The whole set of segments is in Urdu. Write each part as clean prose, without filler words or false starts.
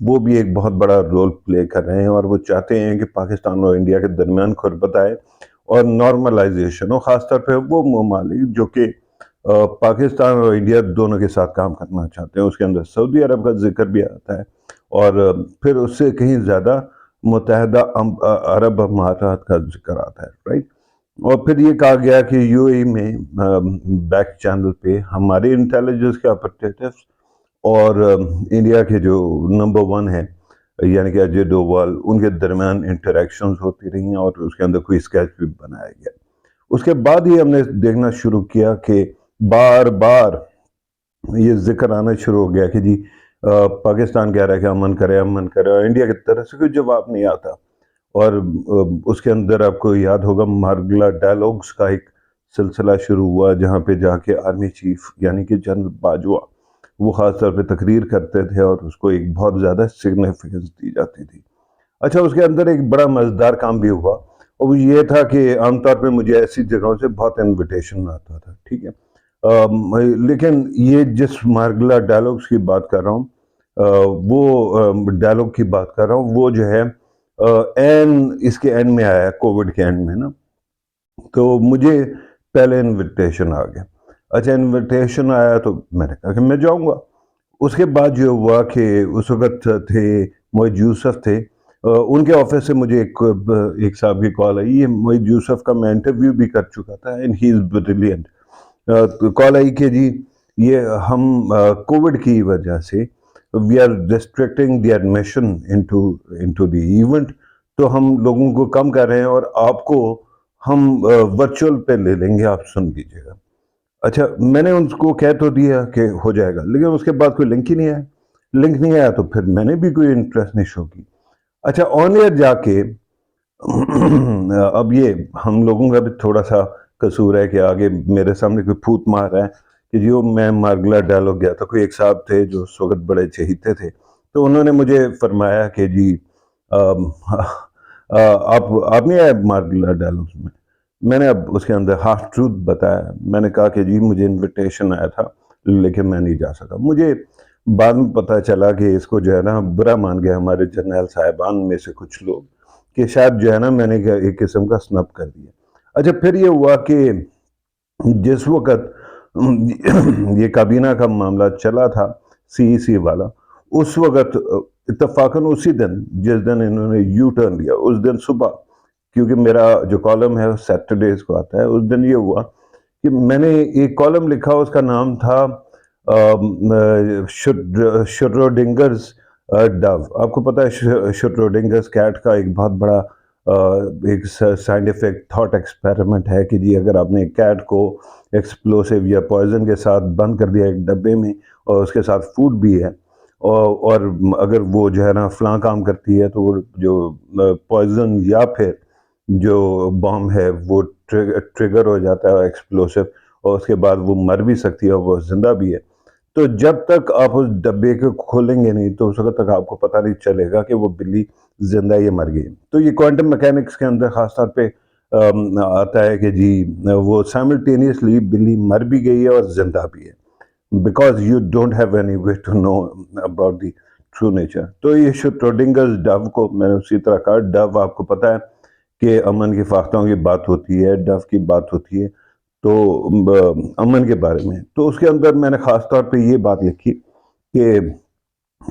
وہ بھی ایک بہت بڑا رول پلے کر رہے ہیں، اور وہ چاہتے ہیں کہ پاکستان اور انڈیا کے درمیان غربت آئے اور نارملائزیشن ہو، خاص طور پہ وہ ممالک جو کہ پاکستان اور انڈیا دونوں کے ساتھ کام کرنا چاہتے ہیں. اس کے اندر سعودی عرب کا ذکر بھی آتا ہے، اور پھر اس سے کہیں زیادہ متحدہ عرب امارات کا ذکر آتا ہے، رائٹ. اور پھر یہ کہا گیا کہ یو اے میں بیک چینل پہ ہمارے انٹیلیجنس کے آپریٹیوز اور انڈیا کے جو نمبر ون ہے یعنی کہ اجے ڈووال، ان کے درمیان انٹریکشنز ہوتی رہی ہیں، اور اس کے اندر کوئی اسکیچ بھی بنایا گیا. اس کے بعد ہی ہم نے دیکھنا شروع کیا کہ بار بار یہ ذکر آنا شروع ہو گیا کہ جی پاکستان کہہ رہا ہے کہ امن کرے امن کرے، اور انڈیا کی طرف سے کوئی جواب نہیں آتا. اور اس کے اندر آپ کو یاد ہوگا مارگلا ڈائلاگز کا ایک سلسلہ شروع ہوا، جہاں پہ جا کے آرمی چیف یعنی کہ جنرل باجوہ وہ خاص طور پہ تقریر کرتے تھے، اور اس کو ایک بہت زیادہ سگنیفیکنس دی جاتی تھی. اچھا، اس کے اندر ایک بڑا مزیدار کام بھی ہوا، اور وہ یہ تھا کہ عام طور پہ مجھے ایسی جگہوں سے بہت انویٹیشن آتا تھا، ٹھیک ہے. لیکن یہ جس مارگلا ڈائلاگز کی بات کر رہا ہوں، وہ ڈائلاگ کی بات کر رہا ہوں، وہ جو ہے اس کے اینڈ میں آیا، کووڈ کے اینڈ میں نا. تو مجھے پہلے انویٹیشن آ گیا. اچھا، انویٹیشن آیا تو میں نے کہا کہ میں جاؤں گا. اس کے بعد یہ ہوا کہ اس وقت تھے معید یوسف تھے، ان کے آفس سے مجھے ایک صاحب کی کال آئی. یہ معید یوسف کا میں انٹرویو بھی کر چکا تھا، اینڈ ہی از بریلینٹ. کال آئی کہ جی یہ ہم کووڈ کی وجہ سے we are restricting the admission into the event, تو ہم لوگوں کو کم کر رہے ہیں، اور آپ کو ہم ورچوئل پہ لے لیں گے، آپ سن لیجیے گا. اچھا، میں نے ان کو کہہ تو دیا کہ ہو جائے گا، لیکن اس کے بعد کوئی لنک ہی نہیں آیا. لنک نہیں آیا تو پھر میں نے بھی کوئی انٹرسٹ نہیں شو کی. اچھا، آن ایئر جا کے اب یہ ہم لوگوں کا بھی تھوڑا سا قصور ہے کہ آگے میرے سامنے کوئی پھوت مار رہا ہے کہ جو میں مارگلا ڈائلاگ گیا تھا. کوئی ایک صاحب تھے جو اس وقت بڑے چہیتے تھے، تو انہوں نے مجھے فرمایا کہ جی آپ نہیں آئے مارگلا ڈائلاگز میں. میں نے اب اس کے اندر ہاف ٹروتھ بتایا. میں نے کہا کہ جی مجھے انویٹیشن آیا تھا لیکن میں نہیں جا سکا. مجھے بعد میں پتہ چلا کہ اس کو جو ہے نا برا مان گیا ہمارے جرنیل صاحبان میں سے کچھ لوگ، کہ شاید جو ہے نا میں نے ایک قسم کا سنپ کر دیا. اچھا، پھر یہ ہوا کہ جس وقت یہ کابینہ کا معاملہ چلا تھا، سی ای سی والا، اس وقت اتفاقاً اسی دن جس دن انہوں نے یو ٹرن لیا، اس دن صبح، کیونکہ میرا جو کالم ہے سیٹرڈیز کو آتا ہے، اس دن یہ ہوا کہ میں نے ایک کالم لکھا، اس کا نام تھا شروڈنگرز ڈو. آپ کو پتہ ہے شروڈنگرز کیٹ کا ایک بہت بڑا ایک سائنٹیفک تھاٹ ایکسپیریمنٹ ہے کہ جی اگر آپ نے کیٹ کو ایکسپلوسیو یا پوائزن کے ساتھ بند کر دیا ایک ڈبے میں، اور اس کے ساتھ فوڈ بھی ہے، اور اگر وہ جو ہے نا فلاں کام کرتی ہے، تو وہ جو پوائزن یا پھر جو بام ہے وہ ٹریگر ہو جاتا ہے ایکسپلوسیو، اور اس کے بعد وہ مر بھی سکتی ہے اور وہ زندہ بھی ہے. تو جب تک آپ اس ڈبے کو کھولیں گے نہیں تو اس وقت تک آپ کو پتہ نہیں چلے گا کہ وہ بلی زندہ یا مر گئی. تو یہ کوانٹم میکینکس کے اندر خاص طور پہ آتا ہے کہ جی وہ سائملٹینیسلی بلی مر بھی گئی ہے اور زندہ بھی ہے، because you don't have any way to know about the true nature. تو یہ شروڈنگرز ڈو کو میں نے اسی طرح کہا. ڈو آپ کو پتہ ہے کہ امن کی فاختوں کی بات ہوتی ہے، ڈو کی بات ہوتی ہے تو امن کے بارے میں. تو اس کے اندر میں نے خاص طور پہ یہ بات لکھی کہ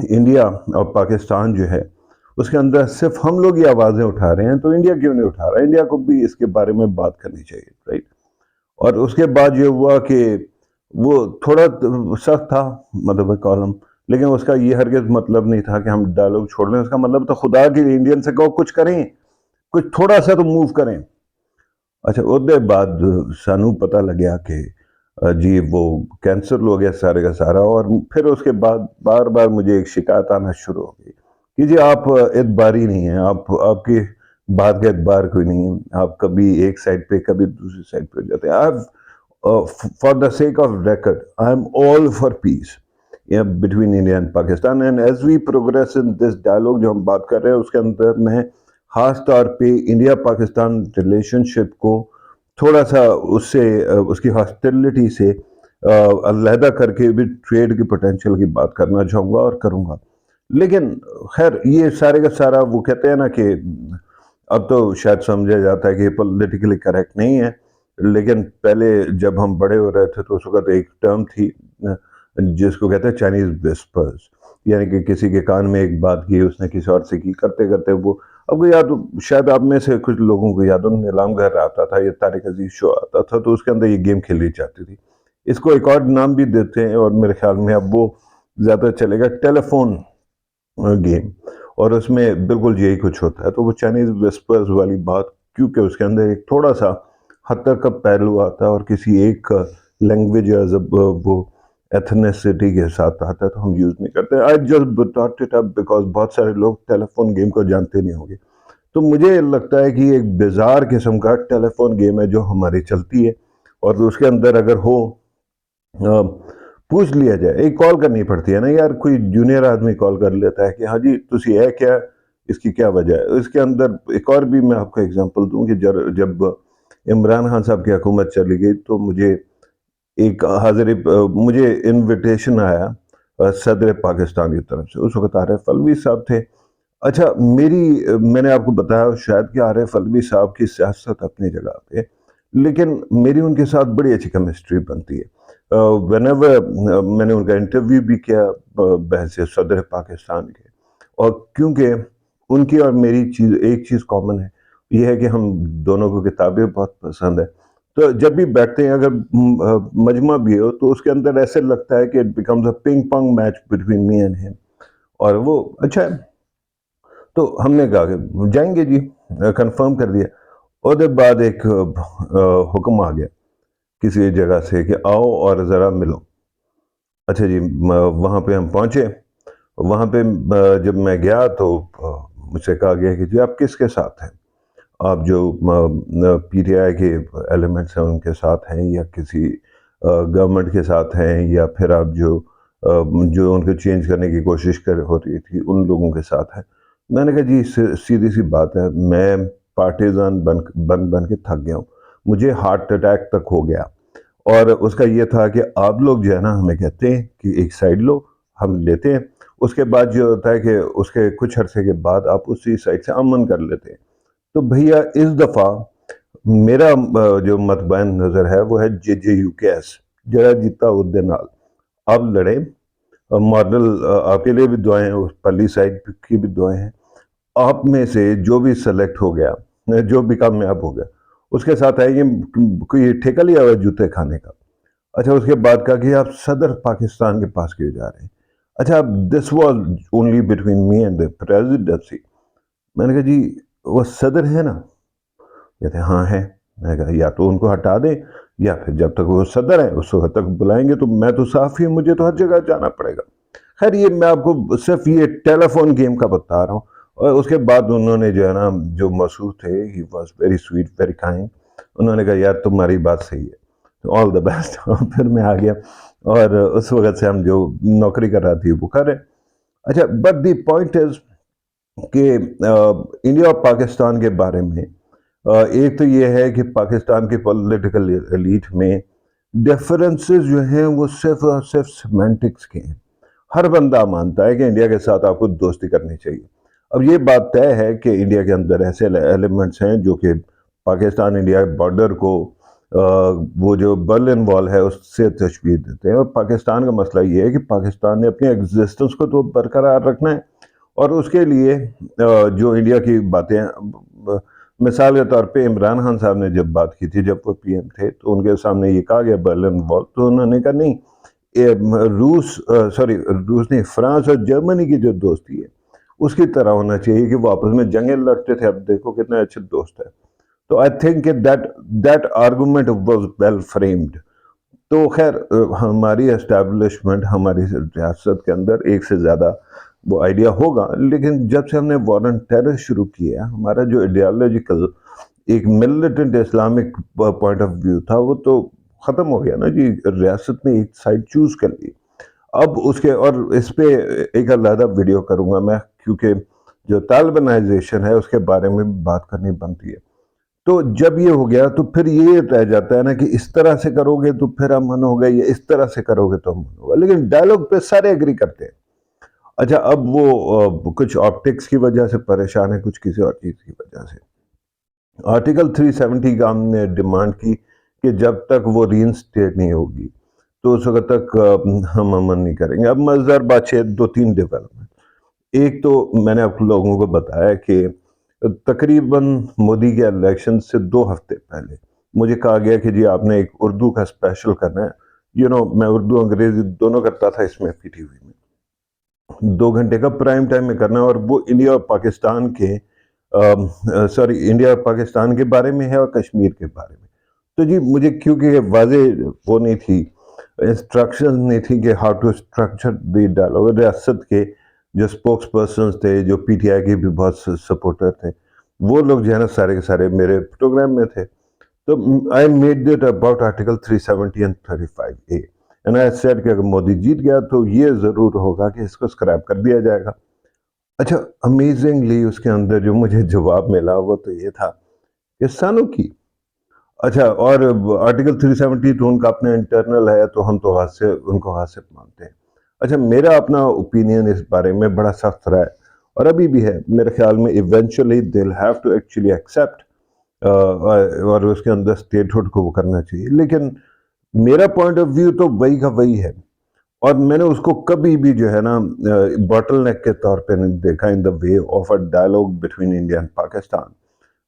انڈیا اور پاکستان جو ہے اس کے اندر صرف ہم لوگ یہ آوازیں اٹھا رہے ہیں، تو انڈیا کیوں نہیں اٹھا رہا؟ انڈیا کو بھی اس کے بارے میں بات کرنی چاہیے، رائٹ. اور اس کے بعد یہ ہوا کہ وہ تھوڑا سخت تھا مطلب کالم، لیکن اس کا یہ ہرگز مطلب نہیں تھا کہ ہم ڈائلاگ چھوڑ لیں. اس کا مطلب تو خدا کے انڈین سے کہو کچھ کریں، کچھ تھوڑا سا تو موو کریں. اچھا، اس کے بعد سانو پتہ لگیا کہ جی وہ کینسل ہو گیا سارے کا سارا. اور پھر اس کے بعد بار بار مجھے ایک شکایت آنا شروع ہو گئی کہ جی آپ اعتباری نہیں ہیں، آپ کی بات کا اعتبار کوئی نہیں ہے، آپ کبھی ایک سائڈ پہ کبھی دوسری سائڈ پہ ہو جاتے ہیں. For the sake of record, I am all for peace between India and Pakistan, and as we progress in this dialogue جو ہم بات کر رہے ہیں اس کے اندر میں خاص طور پہ انڈیا پاکستان ریلیشن شپ کو تھوڑا سا اس کی ہاسٹیلٹی سے علیحدہ کر کے بھی ٹریڈ کی پوٹینشیل کی بات کرنا چاہوں گا اور کروں گا. لیکن خیر یہ سارے کا سارا وہ کہتے ہیں نا کہ اب تو شاید سمجھا جاتا ہے کہ یہ پولیٹیکلی کریکٹ نہیں ہے، لیکن پہلے جب ہم بڑے ہو رہے تھے تو اس وقت ایک ٹرم تھی جس کو کہتے ہیں چائنیز وسپرز، یعنی کہ کسی کے کان میں ایک بات کی، اس نے کسی اور سے کی، کرتے کرتے وہ اب کو یاد شاید آپ میں سے کچھ لوگوں کو یاد ہو، نیلام گھر آتا تھا، یہ طارق عزیز شو آتا تھا، تو اس کے اندر یہ گیم کھیلی جاتی تھی. اس کو ایک اور نام بھی دیتے ہیں اور میرے خیال میں اب وہ زیادہ چلے گا، ٹیلی فون گیم، اور اس میں بالکل یہی کچھ ہوتا ہے. تو وہ چائنیز وسپرز والی بات، کیونکہ اس کے اندر ایک تھوڑا سا حد تک کا پہلو آتا ہے اور کسی ایک لینگویج یا وہ ایتھنیسٹی کے ساتھ آتا ہے تو ہم یوز نہیں کرتے. I just brought it up because بہت سارے لوگ ٹیلی فون گیم کو جانتے نہیں ہوں گے. تو مجھے لگتا ہے کہ یہ ایک بیزار قسم کا ٹیلی فون گیم ہے جو ہماری چلتی ہے، اور اس کے اندر اگر ہو پوچھ لیا جائے، ایک کال کرنی پڑتی ہے نا یار، کوئی جونیئر آدمی کال کر لیتا ہے کہ ہاں جی تسی ہے کیا، اس کی کیا وجہ ہے. اس کے اندر ایک اور بھی میں آپ کو اگزامپل دوں کہ جب عمران خان صاحب کی حکومت چلی گئی تو مجھے ایک مجھے انویٹیشن آیا صدر پاکستان کی طرف سے. اس وقت عارف الوی صاحب تھے. اچھا میں نے آپ کو بتایا شاید کہ عارف الوی صاحب کی سیاست اپنی جگہ پہ، لیکن میری ان کے ساتھ بڑی اچھی کیمسٹری بنتی ہے. میں نے ان کا انٹرویو بھی کیا بحیثیت صدر پاکستان کے، اور کیونکہ ان کی اور میری ایک چیز کامن ہے، یہ ہے کہ ہم دونوں کو کتابیں بہت پسند ہے. تو جب بھی بیٹھتے ہیں اگر مجمع بھی ہو تو اس کے اندر ایسے لگتا ہے کہ it becomes a ping pong match between me and ہم، اور وہ اچھا ہے. تو ہم نے کہا کہ جائیں گے جی، کنفرم کر دیا. اور دیر بعد ایک حکم آ گیا کسی جگہ سے کہ آؤ اور ذرا ملو. اچھا جی، وہاں پہ ہم پہنچے. وہاں پہ جب میں گیا تو مجھ سے کہا گیا کہ جی آپ کس کے ساتھ ہیں، آپ جو پی ٹی آئی کے ایلیمنٹس ہیں ان کے ساتھ ہیں، یا کسی گورنمنٹ کے ساتھ ہیں، یا پھر آپ جو ان کو چینج کرنے کی کوشش ہو رہی تھی ان لوگوں کے ساتھ ہیں. میں نے کہا جی سیدھی سی بات ہے، میں پارٹیزان بن کے تھک گیا ہوں، مجھے ہارٹ اٹیک تک ہو گیا. اور اس کا یہ تھا کہ آپ لوگ جو ہے نا ہمیں کہتے ہیں کہ ایک سائڈ لو، ہم لیتے ہیں، اس کے بعد یہ ہوتا ہے کہ اس کے کچھ عرصے کے بعد آپ اسی سائڈ سے امن کر لیتے ہیں. تو بھیا اس دفعہ میرا جو متبین نظر ہے وہ ہے JJUKS، جڑا جیتا عہدے نال. آپ لڑیں، ماڈل آپ کے لیے بھی دعائیں، اس پرلی سائڈ کی بھی دعائیں ہیں. آپ میں سے جو بھی سلیکٹ ہو گیا، جو بھی کامیاب ہو گیا، اس کے ساتھ ہے یہ کوئی ٹھیکہ لیا ہوا ہے جوتے کھانے کا. اچھا اس کے بعد کہا کہ آپ صدر پاکستان کے پاس کیوں جا رہے ہیں. اچھا this was only between me and the presidency. میں نے کہا جی وہ صدر ہے نا، کہتے ہیں ہاں ہے. میں نے کہا یا تو ان کو ہٹا دیں، یا پھر جب تک وہ صدر ہیں اس وقت تک بلائیں گے. تو میں تو صاف ہی مجھے تو ہر جگہ جانا پڑے گا. خیر یہ میں آپ کو صرف یہ ٹیلی فون گیم کا بتا رہا ہوں. اور اس کے بعد انہوں نے جو ہے نا، جو مسعود تھے، he was very sweet very kind. انہوں نے کہا یار تمہاری بات صحیح ہے، آل دا بیسٹ. پھر میں آ گیا، اور اس وقت سے ہم جو نوکری کر رہا تھی وہ کر رہے. اچھا بٹ دی پوائنٹ از کہ انڈیا اور پاکستان کے بارے میں ایک تو یہ ہے کہ پاکستان کے پولیٹیکل ایلیٹ میں ڈیفرنسز جو ہیں وہ صرف اور صرف سیمینٹکس کے ہیں. ہر بندہ مانتا ہے کہ انڈیا کے ساتھ آپ کو دوستی کرنی چاہیے. اب یہ بات طے ہے کہ انڈیا کے اندر ایسے ایلیمنٹس ہیں جو کہ پاکستان انڈیا بارڈر کو وہ جو برلن وال ہے اس سے تشبیہ دیتے ہیں. اور پاکستان کا مسئلہ یہ ہے کہ پاکستان نے اپنی ایگزسٹنس کو تو برقرار رکھنا ہے، اور اس کے لیے جو انڈیا کی باتیں، مثال کے طور پہ عمران خان صاحب نے جب بات کی تھی جب وہ PM تھے تو ان کے سامنے یہ کہا گیا برلن وال، تو انہوں نے کہا نہیں، روس نہیں، فرانس اور جرمنی کی جو دوستی ہے اس کی طرح ہونا چاہیے کہ وہ آپس میں جنگیں لڑتے تھے، اب دیکھو کتنے اچھے دوست ہیں. تو I think that argument was well framed. تو خیر ہماری اسٹیبلشمنٹ، ہماری ریاست کے اندر ایک سے زیادہ وہ آئیڈیا ہوگا، لیکن جب سے ہم نے وار آن ٹیرر شروع کیا، ہمارا جو ایڈیالوجیکل ایک militant Islamic point of view تھا وہ تو ختم ہو گیا نا جی. ریاست نے ایک سائڈ چوز کر لی. اب اس کے، اور اس پہ ایک علیحدہ ویڈیو کروں گا میں، کیونکہ جو طالبانائزیشن ہے اس کے بارے میں بات کرنی بنتی ہے. تو جب یہ ہو گیا تو پھر یہ رہ جاتا ہے نا کہ اس طرح سے کرو گے تو پھر امن ہوگا، یا اس طرح سے کرو گے تو امن ہوگا. لیکن ڈائلاگ پہ سارے ایگری کرتے ہیں. اچھا اب وہ کچھ آپٹکس کی وجہ سے پریشان ہے، کچھ کسی اور چیز کی وجہ سے۔ آرٹیکل 370 کا ہم نے ڈیمانڈ کی کہ جب تک وہ ری انسٹیٹ نہیں ہوگی تو اس وقت تک ہم امن نہیں کریں گے۔ اب مزدار بات ہے دو تین ڈیولپمنٹ۔ ایک تو میں نے آپ لوگوں کو بتایا کہ تقریباً مودی کے الیکشن سے 2 ہفتے پہلے مجھے کہا گیا کہ جی آپ نے ایک اردو کا اسپیشل کرنا ہے۔ میں اردو انگریزی دونوں کرتا تھا اس میں پی ٹی وی میں، 2 گھنٹے کا پرائم ٹائم میں کرنا ہے، اور وہ انڈیا اور پاکستان کے انڈیا اور پاکستان کے بارے میں ہے اور کشمیر کے بارے میں۔ تو جی مجھے کیونکہ واضح وہ نہیں تھی، انسٹرکشن نہیں تھی کہ how to structure the dialogue, ریاست کے جو سپوکس پرسنز تھے، جو پی ٹی آئی کے بھی بہت سپورٹر تھے، وہ لوگ جو ہے نا سارے کے سارے میرے پروگرام میں تھے۔ تو I made it about Article 370 and 35A and I said کہ اگر مودی جیت گیا تو یہ ضرور ہوگا کہ اس کو اسکریپ کر دیا جائے گا۔ اچھا امیزنگلی اس کے اندر جو مجھے جواب ملا وہ تو یہ تھا کہ سانو کی اچھا، اور آرٹیکل 370 تو ان کا اپنا انٹرنل ہے تو ہم تو ان کو حاصل مانتے ہیں۔ اچھا میرا اپنا اوپینین اس بارے میں بڑا سخت رہا ہے اور ابھی بھی ہے میرے خیال میں، eventually they'll have to actually accept اور اس کے اندر اسٹیٹ ہوڈ کو وہ کرنا چاہیے، لیکن میرا پوائنٹ آف ویو تو وہی کا وہی ہے، اور میں نے اس کو کبھی بھی جو ہے نا باٹل نیک کے طور پہ نہیں دیکھا in the way of a dialogue between India and Pakistan.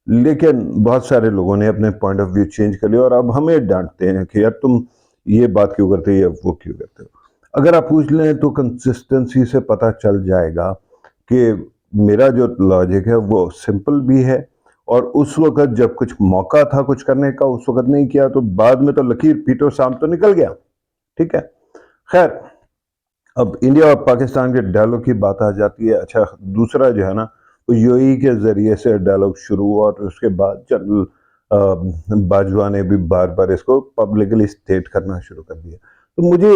لیکن بہت سارے لوگوں نے اپنے پوائنٹ آف ویو چینج کر لیا اور اب ہمیں ڈانٹتے ہیں کہ یار تم یہ بات کیوں کرتے ہو یا وہ کیوں کرتے ہو۔ اگر آپ پوچھ لیں تو کنسسٹنسی سے پتہ چل جائے گا کہ میرا جو لاجک ہے وہ سمپل بھی ہے، اور اس وقت جب کچھ موقع تھا کچھ کرنے کا اس وقت نہیں کیا، تو بعد میں تو لکیر پیٹو سام تو نکل گیا، ٹھیک ہے۔ خیر اب انڈیا اور پاکستان کے ڈائلاگ کی بات آ جاتی ہے۔ اچھا دوسرا جو ہے نا وہ یو اے کے ذریعے سے ڈائلاگ شروع ہوا، اور اس کے بعد جنرل باجوہ نے بھی بار بار اس کو پبلکلی اسٹیٹ کرنا شروع کر دیا۔ تو مجھے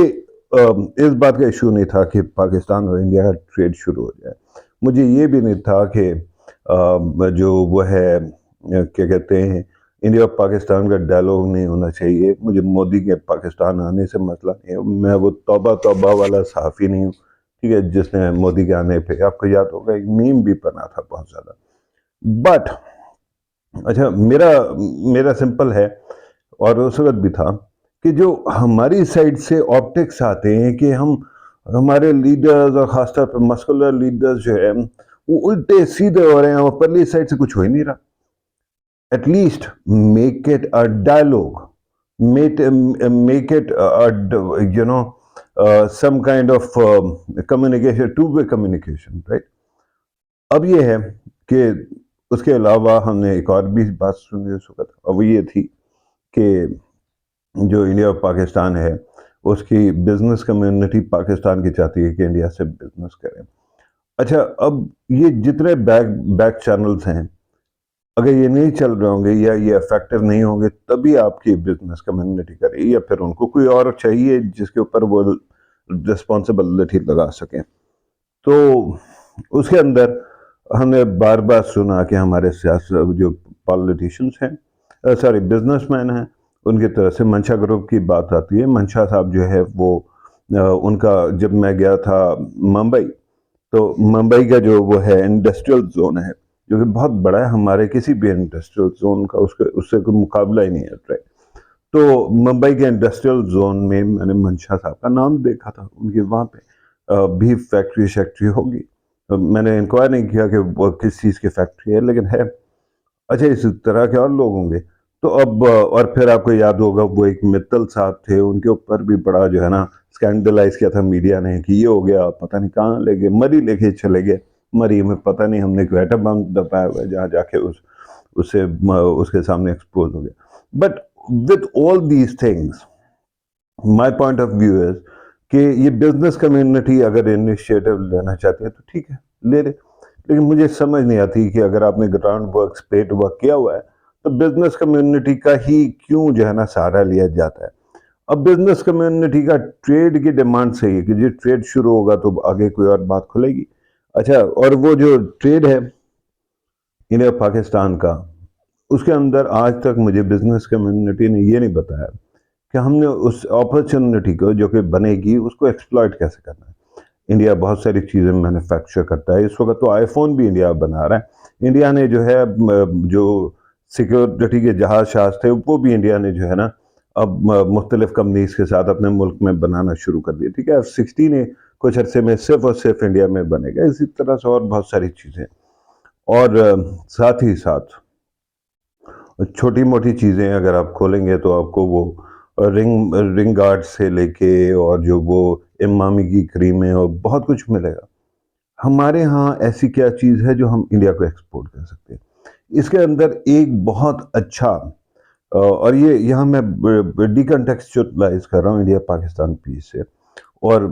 اس بات کا ایشو نہیں تھا کہ پاکستان اور انڈیا کا ٹریڈ شروع ہو جائے، مجھے یہ بھی نہیں تھا کہ جو وہ ہے کیا کہتے ہیں انڈیا اور پاکستان کا ڈائلاگ نہیں ہونا چاہیے۔ مجھے مودی کے پاکستان آنے سے مسئلہ نہیں ہے، میں وہ توبہ توبہ والا صحافی نہیں ہوں، ٹھیک ہے، جس نے مودی کے آنے پہ آپ کو یاد ہوگا ایک میم بھی بنا تھا بہت زیادہ۔ بٹ اچھا میرا سمپل ہے، اور اس وقت بھی تھا کہ جو ہماری سائڈ سے آپٹکس آتے ہیں کہ ہمارے لیڈرز اور خاص طور پہ مسکولر لیڈرز جو ہے وہ الٹے سیدھے ہو رہے ہیں، اور پرلی سائڈ سے کچھ ہو ہی نہیں رہا۔ At least make it a dialogue, make it some kind of communication, two-way communication, right? اب یہ ہے کہ اس کے علاوہ ہم نے ایک اور بھی بات سنی اس وقت، اور وہ یہ تھی کہ جو انڈیا اور پاکستان ہے اس کی بزنس کمیونٹی پاکستان کی چاہتی ہے کہ انڈیا سے بزنس کریں۔ اچھا اب یہ جتنے بیک چینلز ہیں اگر یہ نہیں چل رہے ہوں گے یا یہ افیکٹو نہیں ہوں گے تبھی آپ کی بزنس کمیونٹی کرے گی، یا پھر ان کو کوئی اور چاہیے جس کے اوپر وہ رسپانسبلٹی لگا سکیں۔ تو اس کے اندر ہم نے بار بار سنا کہ ہمارے سیاست جو پالیٹیشینز ہیں بزنس مین ہیں ان کی طرف سے منشا گروپ کی بات آتی ہے۔ منشا صاحب جو ہے وہ ان کا جب میں گیا تھا ممبئی، تو ممبئی کا جو وہ ہے انڈسٹریل زون ہے جو کہ بہت بڑا ہے، ہمارے کسی بھی انڈسٹریل زون کا اس سے کوئی مقابلہ ہی نہیں ہے۔ تو ممبئی کے انڈسٹریل زون میں میں نے منشا صاحب کا نام دیکھا تھا، ان کی وہاں پہ بھی فیکٹری ہوگی۔ میں نے انکوائر نہیں کیا کہ وہ کس چیز کی فیکٹری ہے، لیکن ہے۔ اچھا اس طرح کے اور لوگ ہوں گے تو اب، اور پھر آپ کو یاد ہوگا وہ ایک متل صاحب تھے، ان کے اوپر بھی بڑا جو ہے نا اسکینڈلائز کیا تھا میڈیا نے کہ یہ ہو گیا پتہ نہیں کہاں لے گئے، مری لے کے چلے گئے، مری میں پتہ نہیں ہم نے کوئی ایٹم بم دبایا ہوا ہے جہاں جا کے اس کے سامنے ایکسپوز ہو گیا۔ But with all these things my point of view is کہ یہ بزنس کمیونٹی اگر انیشیٹو لینا چاہتے ہیں تو ٹھیک ہے لے لے، لیکن مجھے سمجھ نہیں آتی کہ اگر آپ نے گراؤنڈ ورک اسپیٹ ورک کیا ہوا ہے تو بزنس کمیونٹی کا ہی کیوں جو ہے نا سہارا لیا جاتا ہے۔ اب بزنس کمیونٹی کا ٹریڈ کی ڈیمانڈ صحیح ہے کہ جی ٹریڈ شروع ہوگا تو آگے کوئی اور بات کھلے گی۔ اچھا اور وہ جو ٹریڈ ہے انڈیا پاکستان کا، اس کے اندر آج تک مجھے بزنس کمیونٹی نے یہ نہیں بتایا کہ ہم نے اس اپرچونٹی کو جو کہ بنے گی اس کو ایکسپلائٹ کیسے کرنا ہے۔ انڈیا بہت ساری چیزیں مینوفیکچر کرتا ہے. اس وقت تو آئی فون بھی انڈیا بنا رہا ہے. انڈیا نے جو ہے جو سیکورٹی کے جہاز شاز تھے وہ بھی انڈیا نے جو ہے نا اب مختلف کمپنیز کے ساتھ اپنے ملک میں بنانا شروع کر دیا. ٹھیک ہے, F-16 کچھ عرصے میں صرف اور صرف انڈیا میں بنے گا. اسی طرح سے اور بہت ساری چیزیں, اور ساتھ ہی ساتھ چھوٹی موٹی چیزیں اگر آپ کھولیں گے تو آپ کو وہ رنگ گارڈ سے لے کے اور جو وہ امامی کی کریمیں اور بہت کچھ ملے گا. ہمارے ہاں ایسی کیا چیز ہے جو ہم انڈیا کو ایکسپورٹ کر سکتے ہیں؟ اس کے اندر ایک بہت اچھا اور یہ یہاں میں ڈیکنٹیکسچرلائز کر رہا ہوں انڈیا پاکستان پیس سے, اور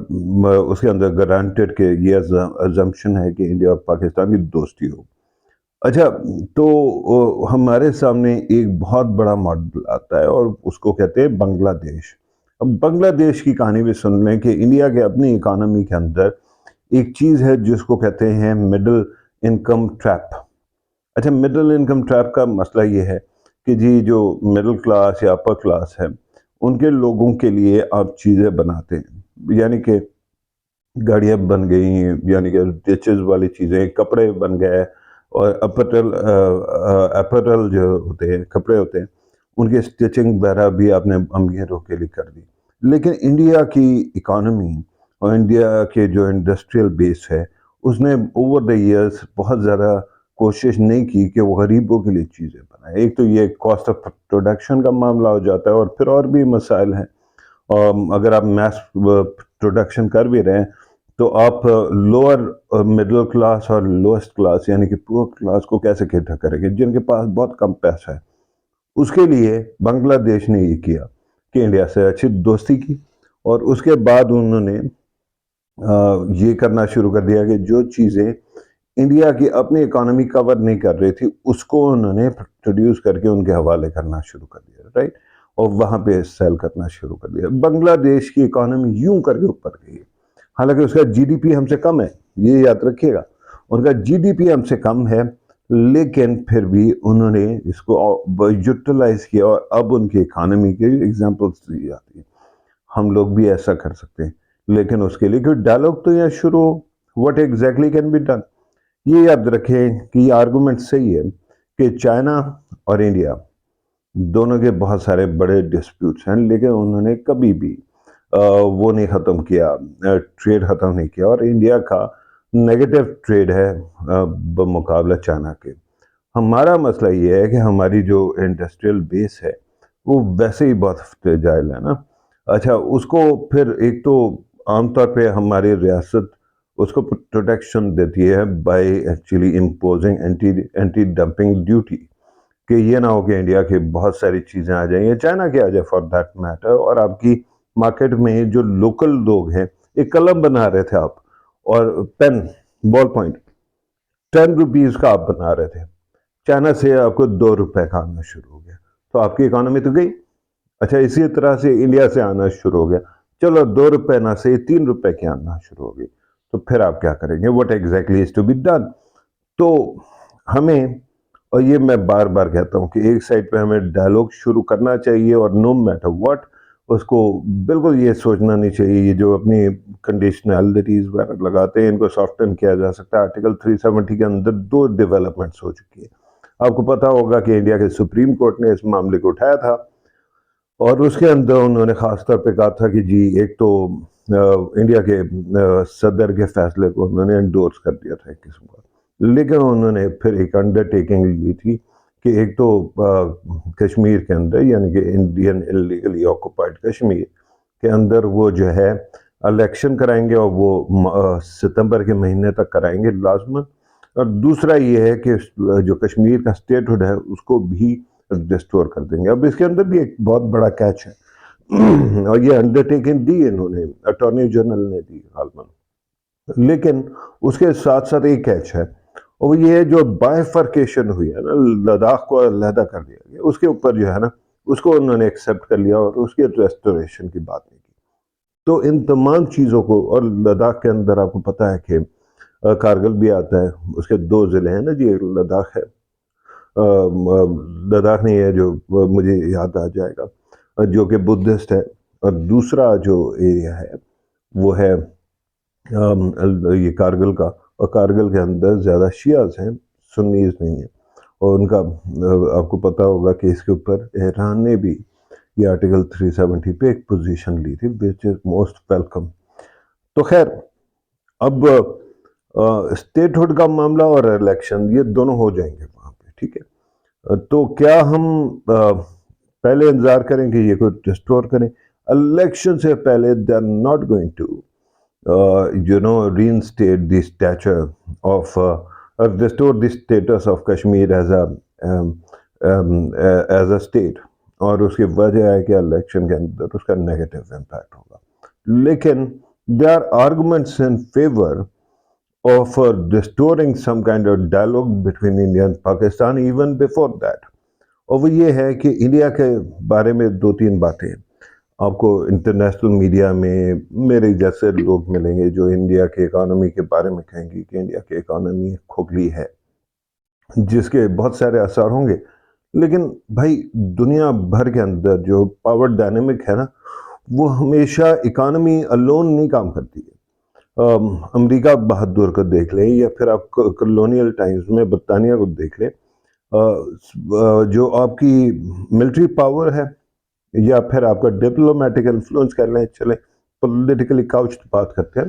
اس کے اندر گرانٹیڈ کہ یہ ازمپشن ہے کہ انڈیا اور پاکستان کی دوستی ہو. اچھا, تو ہمارے سامنے ایک بہت بڑا ماڈل آتا ہے اور اس کو کہتے ہیں بنگلہ دیش. اب بنگلہ دیش کی کہانی بھی سن لیں کہ انڈیا کے اپنی اکانومی کے اندر ایک چیز ہے جس کو کہتے ہیں مڈل انکم ٹریپ. اچھا, مڈل انکم ٹریپ کا مسئلہ یہ ہے کہ جی جو مڈل کلاس یا اپر کلاس ہے ان کے لوگوں کے لیے آپ چیزیں بناتے ہیں, یعنی کہ گاڑیاں بن گئی, یعنی کہ ڈچز والی چیزیں, کپڑے بن گئے, اور اپرل جو ہوتے ہیں کپڑے ہوتے ہیں ان کے سٹچنگ وغیرہ بھی آپ نے امیر کے لیے کر دی. لیکن انڈیا کی اکانومی اور انڈیا کے جو انڈسٹریل بیس ہے اس نے اوور دا ایئرس بہت زیادہ کوشش نہیں کی کہ وہ غریبوں کے لیے چیزیں بنائے. ایک تو یہ کاسٹ آف پروڈکشن کا معاملہ ہو جاتا ہے, اور پھر اور بھی مسائل ہیں. اگر آپ میس پروڈکشن کر بھی رہے ہیں تو آپ لوور مڈل کلاس اور لوئسٹ کلاس یعنی کہ پور کلاس کو کیسے کیٹر کریں گے جن کے پاس بہت کم پیسہ ہے. اس کے لیے بنگلہ دیش نے یہ کیا کہ انڈیا سے اچھی دوستی کی, اور اس کے بعد انہوں نے یہ کرنا شروع کر دیا کہ جو چیزیں انڈیا کی اپنی اکانومی کور نہیں کر رہی تھی اس کو انہوں نے پروڈیوس کر کے ان کے حوالے کرنا شروع کر دیا, رائٹ, اور وہاں پہ سیل کرنا شروع کر دیا. بنگلہ دیش کی اکانومی یوں کر کے اوپر گئی, حالانکہ اس کا جی ڈی پی ہم سے کم ہے, یہ یاد رکھیے گا, ان کا جی ڈی پی ہم سے کم ہے, لیکن پھر بھی انہوں نے اس کو یوٹیلائز کیا, اور اب ان کی اکانومی کے ایگزامپلس دی جاتی ہیں. ہم لوگ بھی ایسا کر سکتے ہیں, لیکن اس کے لیے کوئی ڈائلاگ تو یہاں شروع ہو. What exactly can be done. یہ یاد رکھیں کہ یہ آرگومنٹ صحیح ہے کہ چائنا اور انڈیا دونوں کے بہت سارے بڑے ڈسپیوٹس ہیں, لیکن انہوں نے کبھی بھی وہ نہیں ختم کیا, ٹریڈ ختم نہیں کیا, اور انڈیا کا نیگیٹو ٹریڈ ہے بمقابلہ چائنا کے. ہمارا مسئلہ یہ ہے کہ ہماری جو انڈسٹریل بیس ہے وہ ویسے ہی بہت فریجائل ہے نا. اچھا, اس کو پھر ایک تو عام طور پہ ہماری ریاست اس کو پروٹیکشن دیتی ہے by actually imposing anti dumping duty, کہ یہ نہ ہو کہ انڈیا کی بہت ساری چیزیں آ جائیں یا چائنا کے آ جائے فار دیٹ میٹر, اور آپ کی مارکیٹ میں جو لوکل لوگ ہیں, ایک قلم بنا رہے تھے آپ اور پین بال پوائنٹ 10 روپیز کا آپ بنا رہے تھے, چائنا سے آپ کو 2 روپے کا آنا شروع ہو گیا, تو آپ کی اکانومی تو گئی. اچھا, اسی طرح سے انڈیا سے آنا شروع ہو گیا, چلو 2 روپے نہ سے 3 روپے کے آنا شروع ہو گئی, تو پھر آپ کیا کریں گے؟ What exactly is to be done. تو ہمیں, اور یہ میں بار بار کہتا ہوں کہ ایک سائڈ پہ ہمیں ڈائلاگ شروع کرنا چاہیے, اور نو میٹر واٹ اس کو بالکل یہ سوچنا نہیں چاہیے یہ جو اپنی کنڈیشنلٹیز وغیرہ لگاتے ہیں ان کو سافٹن کیا جا سکتا ہے. آرٹیکل 370 کے اندر 2 ڈیولپمنٹس ہو چکی ہے. آپ کو پتا ہوگا کہ انڈیا کے سپریم کورٹ نے اس معاملے کو اٹھایا تھا, اور اس کے اندر انہوں نے خاص طور پہ کہا تھا کہ جی ایک تو انڈیا کے صدر کے فیصلے کو انہوں نے انڈورس کر دیا تھا ایک قسم کا, لیکن انہوں نے پھر ایک انڈرٹیکنگ لی تھی کہ ایک تو کشمیر کے اندر یعنی کہ انڈین انلیگلی آکوپائڈ کشمیر کے اندر وہ جو ہے الیکشن کرائیں گے, اور وہ ستمبر کے مہینے تک کرائیں گے لازماً. اور دوسرا یہ ہے کہ جو کشمیر کا اسٹیٹ ہوڈ ہے اس کو بھی ریسٹور کر دیں گے. اب اس کے اندر بھی ایک بہت بڑا کیچ ہے, اور یہ انڈرٹیکنگ دی انہوں نے, اٹارنی جنرل نے دی غالباً, لیکن اس کے ساتھ ساتھ ایک کیچ ہے, اور یہ جو بائیفرکیشن ہوئی ہے نا, لداخ کو علیحدہ کر دیا گیا, اس کے اوپر جو ہے نا اس کو انہوں نے ایکسیپٹ کر لیا اور اس کے ریسٹوریشن کی بات نہیں کی. تو ان تمام چیزوں کو, اور لداخ کے اندر آپ کو پتہ ہے کہ کارگل بھی آتا ہے, اس کے 2 ضلع ہیں نا جی, ایک لداخ ہے, لداخ نہیں ہے جو مجھے یاد آ جائے گا جو کہ بدھسٹ ہے, اور دوسرا جو ایریا ہے وہ ہے یہ کارگل کا، اور کارگل کے اندر زیادہ شیعہ ہیں، سنیز نہیں ہیں، اور ان کا آپ کو پتہ ہوگا کہ اس کے اوپر ایران نے بھی یہ آرٹیکل 370 پہ ایک پوزیشن لی تھی وچ از موسٹ ویلکم. تو خیر، اب اسٹیٹ ہوڈ کا معاملہ اور الیکشن یہ دونوں ہو جائیں گے وہاں پہ، ٹھیک ہے. تو کیا ہم پہلے انتظار کریں کہ یہ کوئی ریسٹور کریں؟ الیکشن سے پہلے they are not going to reinstate the stature of restore the status of Kashmir as a state. اور اس کی وجہ ہے کہ الیکشن کے اندر اس کا نیگیٹو امپیکٹ ہوگا. لیکن there are arguments in favor of restoring some kind of dialogue between India and Pakistan even before that. اور وہ یہ ہے کہ انڈیا کے بارے میں دو تین باتیں آپ کو انٹرنیشنل میڈیا میں میرے جیسے لوگ ملیں گے جو انڈیا کے اکانومی کے بارے میں کہیں گے کہ انڈیا کی اکانومی کھوکھلی ہے، جس کے بہت سارے اثر ہوں گے. لیکن بھائی دنیا بھر کے اندر جو پاور ڈائنامک ہے نا، وہ ہمیشہ اکانومی الون نہیں کام کرتی ہے. امریکہ بہادر کو دیکھ لیں، یا پھر آپ کلونیل ٹائمز میں برطانیہ کو دیکھ لیں. جو آپ کی ملٹری پاور ہے، یا پھر آپ کا ڈپلومیٹک انفلوئنس کر لیں، چلیں پولیٹیکلی کاؤچڈ بات کرتے ہیں،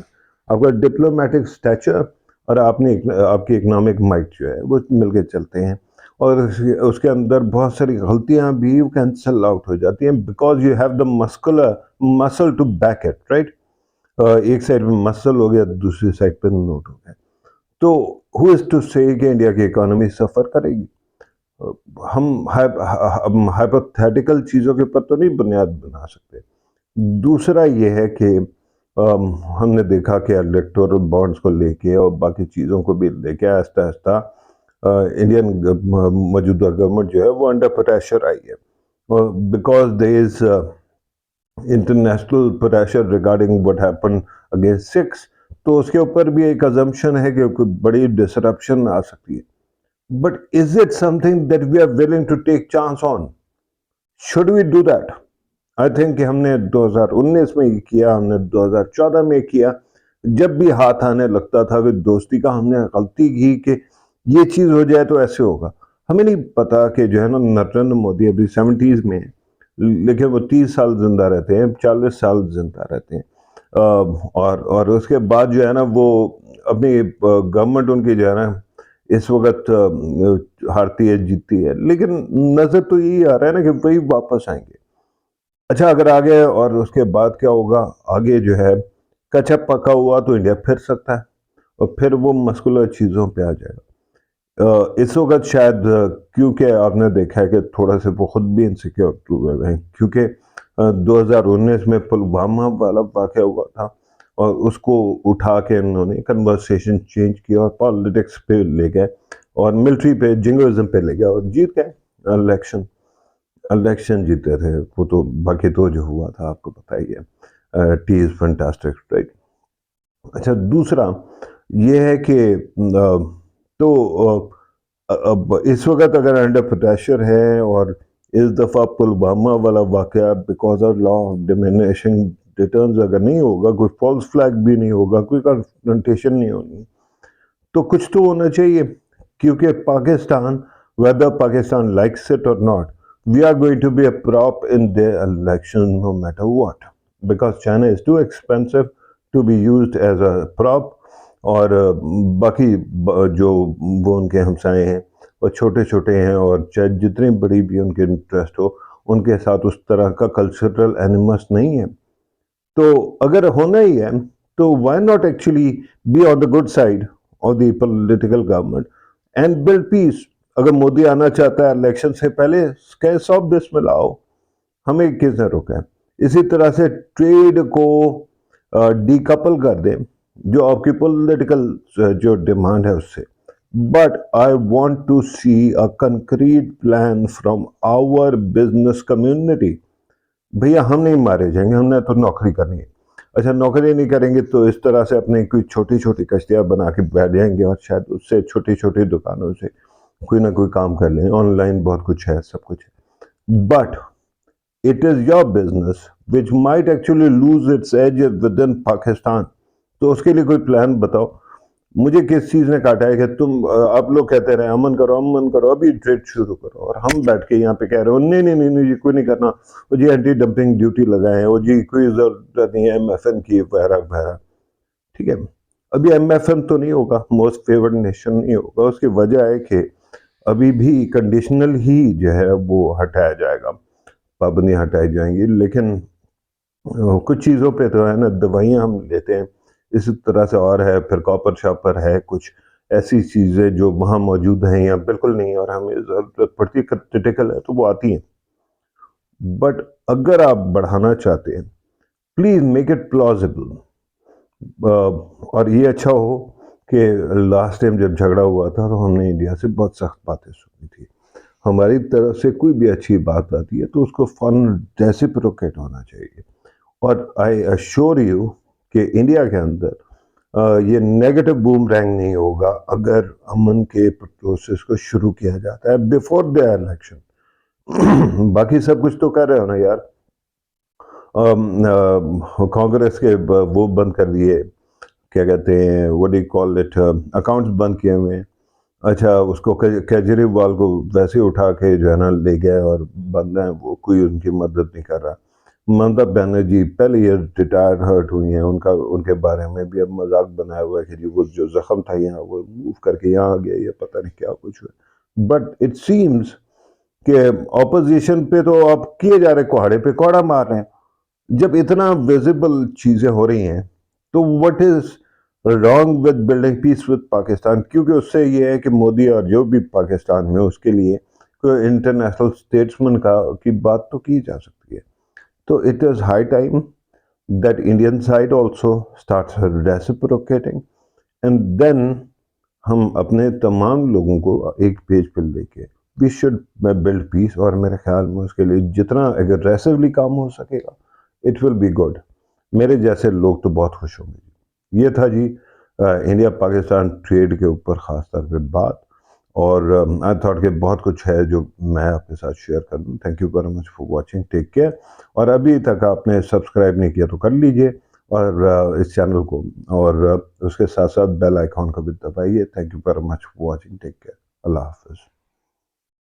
آپ کا ڈپلومیٹک سٹیچر اور آپ کی اکنامک مائٹ جو ہے وہ مل کے چلتے ہیں. اور اس کے اندر بہت ساری غلطیاں بھی کینسل آؤٹ ہو جاتی ہیں بیکاز یو ہیو دا مسل ٹو بیک اٹ، رائٹ. ایک سائڈ پہ مسل ہو گیا، دوسری سائڈ پہ نوٹ ہو گیا. تو ہو از ٹو سے کہ انڈیا کی اکانومی سفر کرے گی؟ ہم ہائپوتھیٹیکل چیزوں کے اوپر تو نہیں بنیاد بنا سکتے. دوسرا یہ ہے کہ ہم نے دیکھا کہ الیکٹورل بانڈز کو لے کے اور باقی چیزوں کو بھی لے کے آہستہ آہستہ انڈین موجودہ گورنمنٹ جو ہے وہ انڈر پریشر آئی ہے، because there is international pressure regarding what happen against six. تو اس کے اوپر بھی ایک ازمپشن ہے کہ کوئی بڑی ڈسرپشن آ سکتی ہے. But is it something that we are willing to take chance on? Should we do that? I think کہ ہم نے 2019 میں یہ کیا، ہم نے 2014 میں کیا. جب بھی ہاتھ آنے لگتا تھا کہ دوستی کا، ہم نے غلطی کی کہ یہ چیز ہو جائے تو ایسے ہوگا. ہمیں نہیں پتا کہ جو ہے نا نریندر مودی ابھی 70s میں ہیں، لیکن وہ 30 سال زندہ رہتے ہیں، 40 سال زندہ رہتے ہیں. اور اس کے بعد جو ہے نا وہ اپنی گورنمنٹ ان کی جو ہے نا اس وقت ہارتی ہے جیتتی ہے، لیکن نظر تو یہی آ رہا ہے نا کہ وہی واپس آئیں گے. اچھا اگر آگے اور اس کے بعد کیا ہوگا، آگے جو ہے کچا پکا ہوا تو انڈیا پھر سکتا ہے اور پھر وہ مسکولر چیزوں پہ آ جائے گا. اس وقت شاید کیونکہ آپ نے دیکھا ہے کہ تھوڑا سے وہ خود بھی انسیکیور ہوئے ہیں، کیونکہ 2019 میں پلوامہ والا واقعہ ہوا تھا اور اس کو اٹھا کے انہوں نے کنورسیشن چینج کیا اور پالیٹکس پہ لے گئے اور ملٹری پہ، جنگوازم پہ لے گئے اور جیت گئے الیکشن جیتے تھے وہ. تو باقی تو جو ہوا تھا آپ کو پتہ ہی ہے. ٹی از فنٹاسٹک، رائٹ. اچھا دوسرا یہ ہے کہ تو اب اس وقت اگر انڈر پریشر ہے اور اس دفعہ پلوامہ والا واقعہ because of law of diminishing returns اگر نہیں ہوگا، کوئی فالس فلیگ بھی نہیں ہوگا، کوئی کنفرنٹیشن نہیں ہونی، تو کچھ تو ہونا چاہیے. کیونکہ Pakistan whether Pakistan likes it or not, we are going to be a prop in their election no matter what, because China is too expensive to be used as a prop. اور باقی جو وہ ان کے ہمسائے ہیں وہ چھوٹے چھوٹے ہیں، اور چاہے جتنی بڑی بھی ان کے انٹرسٹ ہو، ان کے ساتھ اس طرح کا کلچرل اینیمس نہیں ہے. تو اگر ہونا ہی ہے تو why not actually be on the good side of the political government and build peace. اگر مودی آنا چاہتا ہے الیکشن سے پہلے، کہ سب بسم اللہ آؤ، ہمیں کس نے روکا ہے. اسی طرح سے ٹریڈ کو ڈی کپل کر دیں جو آپ کی پولیٹیکل جو ڈیمانڈ ہے اس سے. But I want to see a concrete plan from our business community. بھیا ہم نہیں مارے جائیں گے، ہم نے تو نوکری کرنی ہے. اچھا نوکری نہیں کریں گے تو اس طرح سے اپنے کوئی چھوٹی چھوٹی کشتیاں بنا کے بیٹھ جائیں گے اور شاید اس سے چھوٹی چھوٹی دکانوں سے کوئی نہ کوئی کام کر لیں. آن لائن بہت کچھ ہے، سب کچھ ہے. But it is your business which might actually lose its edge within Pakistan. تو اس کے لیے کوئی پلان بتاؤ. مجھے کس چیز نے کاٹا ہے کہ تم آپ لوگ کہتے رہے امن کرو ابھی ٹریڈ شروع کرو, اور ہم بیٹھ کے یہاں پہ کہہ رہے ہو نہیں نہیں نہیں جی کوئی نہیں کرنا, وہ جی اینٹی ڈمپنگ ڈیوٹی لگائے, وہ جی کوئی ضرورت نہیں ہے ایم ایف این کی وغیرہ وغیرہ. ٹھیک ہے, ابھی ایم ایف این تو نہیں ہوگا, موسٹ فیورڈ نیشن نہیں ہوگا. اس کی وجہ ہے کہ ابھی بھی کنڈیشنل ہی جو ہے وہ ہٹایا جائے گا, پابندیاں ہٹائی جائیں گی. لیکن کچھ چیزوں پہ تو ہے نا, دوائیاں ہم لیتے ہیں اس طرح سے, اور ہے پھر کاپر شاپر ہے, کچھ ایسی چیزیں جو وہاں موجود ہیں یا بالکل نہیں, اور ہمیں ضرورت پڑتی ہے کرٹیکل ہے تو وہ آتی ہیں. بٹ اگر آپ بڑھانا چاہتے ہیں پلیز میک اٹ پلازیبل. اور یہ اچھا ہو کہ لاسٹ ٹائم جب جھگڑا ہوا تھا تو ہم نے انڈیا سے بہت سخت باتیں سنی تھی. ہماری طرف سے کوئی بھی اچھی بات آتی ہے تو اس کو فن ریسیپروکیٹ ہونا چاہیے. اور آئی ایشور یو کہ انڈیا کے اندر یہ نیگیٹو بوم رینگ نہیں ہوگا اگر امن کے پروسیس کو شروع کیا جاتا ہے بیفور دا الیکشن. باقی سب کچھ تو کر رہے ہو نا یار, کانگریس کے وہ بند کر دیے, کیا کہتے ہیں what do you call it, accounts بند کیے ہوئے ہیں. اچھا اس کو کیجریوال کو ویسے اٹھا کے جو ہے نا لے گئے اور بند ہیں, وہ کوئی ان کی مدد نہیں کر رہا. ممتا بنرجی پہلے یہ ریٹائرڈ ہرٹ ہوئی ہیں, ان کے بارے میں بھی اب مذاق بنایا ہوا ہے کہ جی وہ جو زخم تھا یہاں وہ موو کر کے یہاں آ گیا, یا پتہ نہیں کیا کچھ ہوا. بٹ اٹ سیمز کہ اپوزیشن پہ تو آپ کیے جا رہے کوہاڑے پہ کوڑا مار رہے ہیں. جب اتنا ویزیبل چیزیں ہو رہی ہیں تو what is wrong with building peace with Pakistan? کیونکہ اس سے یہ ہے کہ مودی اور جو بھی پاکستان میں اس کے لیے کوئی انٹرنیشنل اسٹیٹسمن کی بات تو کی جا سکتی ہے. تو it is high time that Indian side also starts reciprocating, and then ہم اپنے تمام لوگوں کو ایک پیج پہ لے کے وی شوڈ بلڈ پیس. اور میرے خیال میں اس کے لیے جتنا اگریسولی کام ہو سکے گا اٹ ول بی گڈ. میرے جیسے لوگ تو بہت خوش ہوں گے. یہ تھا جی انڈیا پاکستان ٹریڈ کے اوپر خاص طور پہ بات, اور آئی تھاٹ کہ بہت کچھ ہے جو میں آپ کے ساتھ شیئر کر دوں. Thank you very much for watching, take care. اور ابھی تک آپ نے سبسکرائب نہیں کیا تو کر لیجئے اور اس چینل کو, اور اس کے ساتھ ساتھ بیل آئیکن کو بھی دبائیے. Thank you very much for watching, take care. اللہ حافظ.